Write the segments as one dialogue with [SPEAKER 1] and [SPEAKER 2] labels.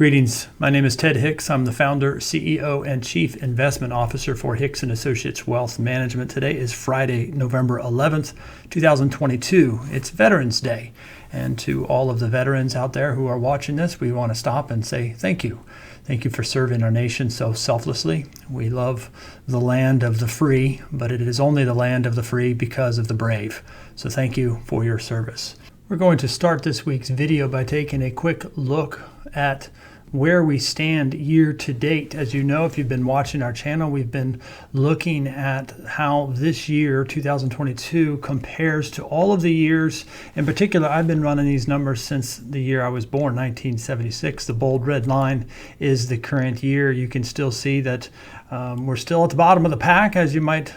[SPEAKER 1] Greetings. My name is Ted Hicks. I'm the founder, CEO, and Chief Investment Officer for Hicks & Associates Wealth Management. Today is Friday, November 11th, 2022. It's Veterans Day. And to all of the veterans out there who are watching this, we want to stop and say thank you. Thank you for serving our nation so selflessly. We love the land of the free, but it is only the land of the free because of the brave. So thank you for your service. We're going to start this week's video by taking a quick look at where we stand year to date. As you know, if you've been watching our channel, we've been looking at how this year, 2022, compares to all of the years. In particular, I've been running these numbers since the year I was born, 1976. The bold red line is the current year. You can still see that we're still at the bottom of the pack, as you might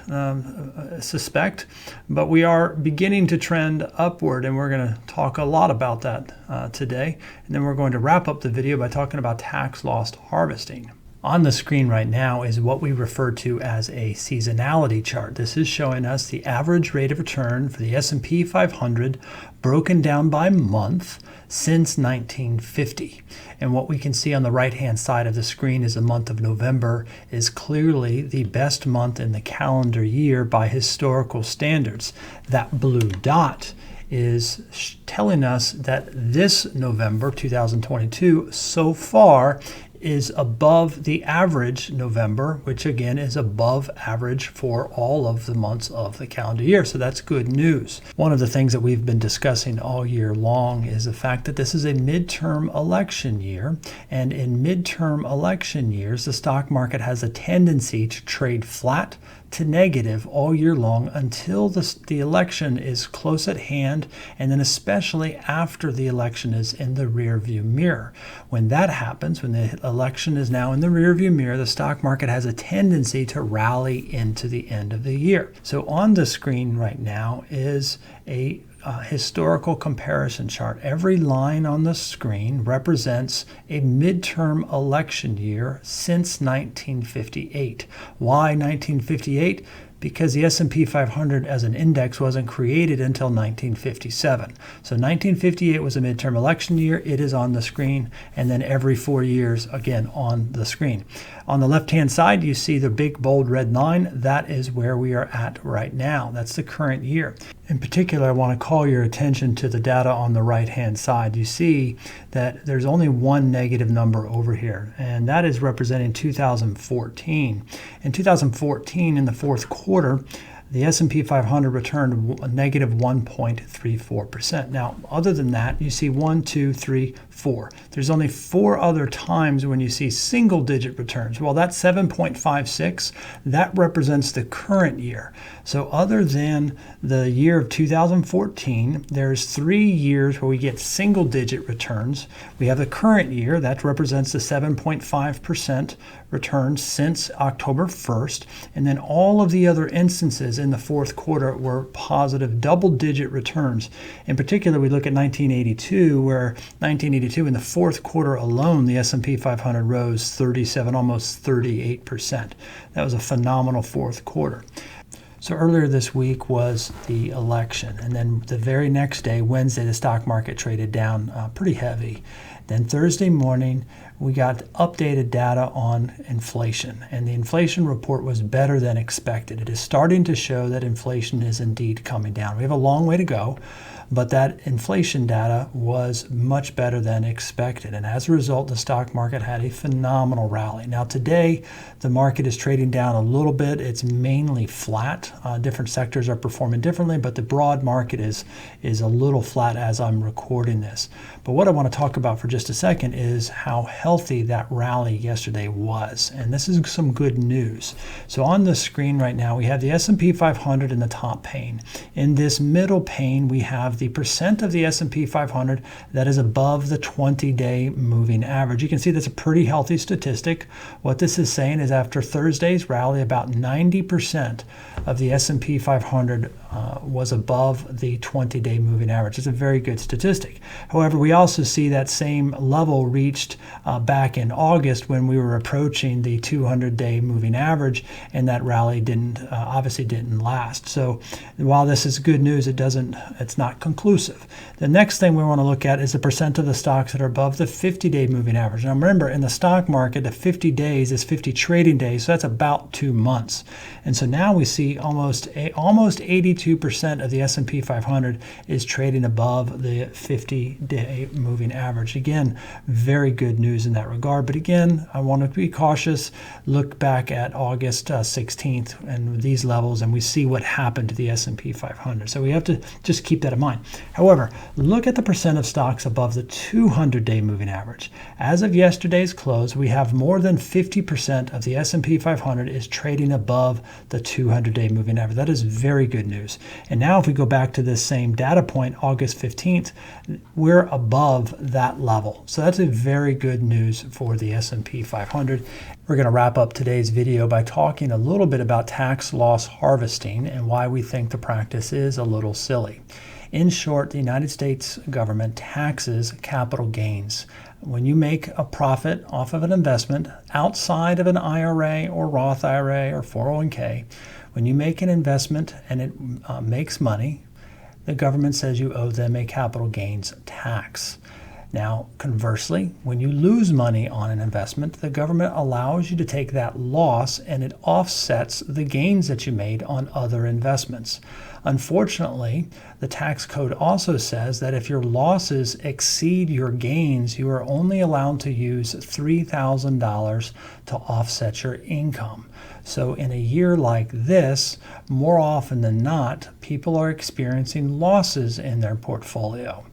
[SPEAKER 1] suspect, but we are beginning to trend upward, and we're going to talk a lot about that today. And then we're going to wrap up the video by talking about tax loss harvesting. On the screen right now is what we refer to as a seasonality chart. This is showing us the average rate of return for the S&P 500 broken down by month since 1950. And what we can see on the right-hand side of the screen is the month of November is clearly the best month in the calendar year by historical standards. That blue dot is telling us that this November 2022 so far is above the average November, which again is above average for all of the months of the calendar year. So that's good news. One of the things that we've been discussing all year long is the fact that this is a midterm election year. And in midterm election years, the stock market has a tendency to trade flat to negative all year long until the election is close at hand, and then especially after the election is in the rearview mirror. When that happens, when the election is now in the rearview mirror, the stock market has a tendency to rally into the end of the year. So on the screen right now is a historical comparison chart. Every line on the screen represents a midterm election year since 1958. Why 1958? Because the S&P 500 as an index wasn't created until 1957. So 1958 was a midterm election year. It is on the screen, and then every 4 years again on the screen. On the left-hand side, you see the big bold red line. That is where we are at right now. That's the current year. In particular, I want to call your attention to the data on the right-hand side. You see that there's only one negative number over here, and that is representing 2014. In 2014, in the fourth quarter, the S&P 500 returned a negative 1.34%. Now, other than that, you see 1, 2, 3, 4. There's only 4 other times when you see single-digit returns. Well, that's 7.56. That represents the current year. So other than the year of 2014, there's 3 years where we get single-digit returns. We have the current year. That represents the 7.5% return since October 1st. And then all of the other instances in the fourth quarter were positive double-digit returns. In particular, we look at 1982, where 1982 in the fourth quarter alone, the S&P 500 rose 37, almost 38%. That was a phenomenal fourth quarter. So earlier this week was the election, and then the very next day, Wednesday, the stock market traded down pretty heavy. Then Thursday morning, we got updated data on inflation, and the inflation report was better than expected. It is starting to show that inflation is indeed coming down. We have a long way to go, but that inflation data was much better than expected. And as a result, the stock market had a phenomenal rally. Now today, the market is trading down a little bit. It's mainly flat. Different sectors are performing differently, but the broad market is a little flat as I'm recording this. But what I want to talk about for just a second is how healthy that rally yesterday was. And this is some good news. So on the screen right now, we have the S&P 500 in the top pane. In this middle pane, we have the percent of the S&P 500 that is above the 20-day moving average. You can see that's a pretty healthy statistic. What this is saying is after Thursday's rally, about 90% of the S&P 500 was above the 20-day moving average. It's a very good statistic. However, we also see that same level reached back in August when we were approaching the 200-day moving average, and that rally obviously didn't last. So while this is good news, it's not conclusive. The next thing we want to look at is the percent of the stocks that are above the 50-day moving average. Now remember, in the stock market, the 50 days is 50 trading days, so that's about 2 months. And so now we see almost 82% of the S&P 500 is trading above the 50-day moving average. Again, very good news in that regard. But again, I want to be cautious. Look back at August 16th and these levels, and we see what happened to the S&P 500. So we have to just keep that in mind. However, look at the percent of stocks above the 200-day moving average. As of yesterday's close, we have more than 50% of the S&P 500 is trading above the 200-day moving average. That is very good news. And now if we go back to this same data point, August 15th, we're above that level. So that's a very good news for the S&P 500. We're going to wrap up today's video by talking a little bit about tax loss harvesting and why we think the practice is a little silly. In short, the United States government taxes capital gains. When you make a profit off of an investment outside of an IRA or Roth IRA or 401k, when you make an investment and it makes money, the government says you owe them a capital gains tax. Now, conversely, when you lose money on an investment, the government allows you to take that loss and it offsets the gains that you made on other investments. Unfortunately, the tax code also says that if your losses exceed your gains, you are only allowed to use $3,000 to offset your income. So in a year like this, more often than not, people are experiencing losses in their portfolio.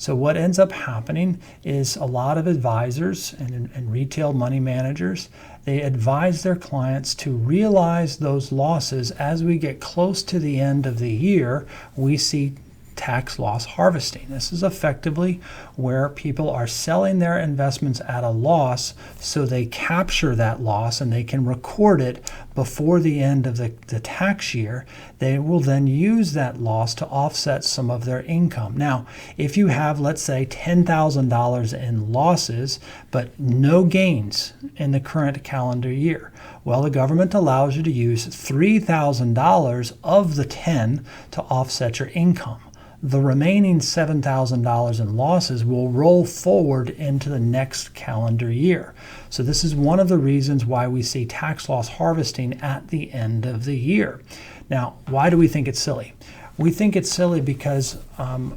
[SPEAKER 1] So what ends up happening is a lot of advisors and retail money managers, they advise their clients to realize those losses. As we get close to the end of the year, we see tax loss harvesting. This is effectively where people are selling their investments at a loss so they capture that loss and they can record it before the end of the tax year. They will then use that loss to offset some of their income. Now, if you have, let's say, $10,000 in losses but no gains in the current calendar year, well, the government allows you to use $3,000 of the 10 to offset your income. The remaining $7,000 in losses will roll forward into the next calendar year. So this is one of the reasons why we see tax loss harvesting at the end of the year. Now, why do we think it's silly? We think it's silly because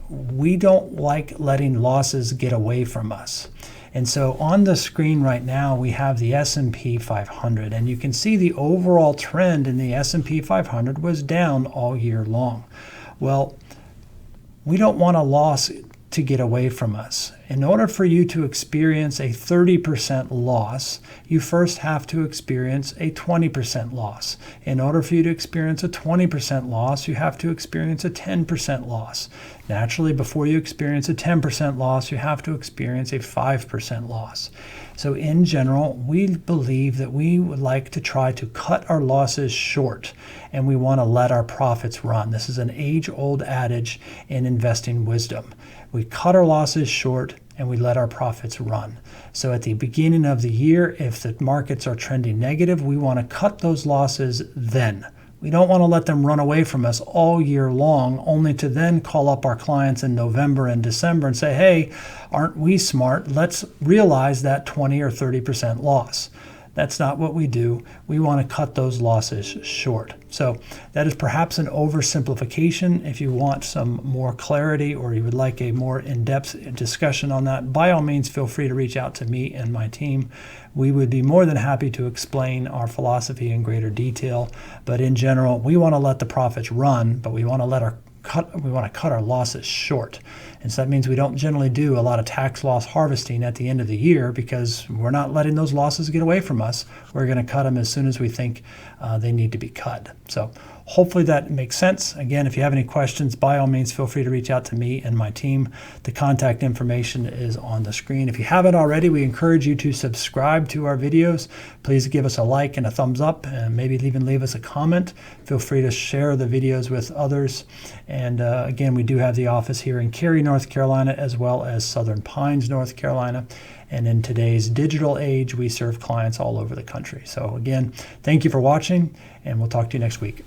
[SPEAKER 1] we don't like letting losses get away from us. And so on the screen right now, we have the S&P 500, and you can see the overall trend in the S&P 500 was down all year long. Well, we don't want a loss to get away from us. In order for you to experience a 30% loss, you first have to experience a 20% loss. In order for you to experience a 20% loss, you have to experience a 10% loss. Naturally, before you experience a 10% loss, you have to experience a 5% loss. So in general, we believe that we would like to try to cut our losses short, and we want to let our profits run. This is an age-old adage in investing wisdom. We cut our losses short and we let our profits run. So at the beginning of the year, if the markets are trending negative, we want to cut those losses then. We don't want to let them run away from us all year long, only to then call up our clients in November and December and say, hey, aren't we smart? Let's realize that 20 or 30% loss. That's not what we do. We want to cut those losses short. So that is perhaps an oversimplification. If you want some more clarity or you would like a more in-depth discussion on that, by all means, feel free to reach out to me and my team. We would be more than happy to explain our philosophy in greater detail. But in general, we want to let the profits run, but we want to cut our losses short. And so that means we don't generally do a lot of tax loss harvesting at the end of the year because we're not letting those losses get away from us. We're going to cut them as soon as we think they need to be cut. So Hopefully that makes sense. Again, if you have any questions, by all means, feel free to reach out to me and my team. The contact information is on the screen. If you haven't already, we encourage you to subscribe to our videos. Please give us a like and a thumbs up, and maybe even leave us a comment. Feel free to share the videos with others. And again, we do have the office here in Cary, North Carolina, as well as Southern Pines, North Carolina. And in today's digital age, we serve clients all over the country. So again, thank you for watching, and we'll talk to you next week.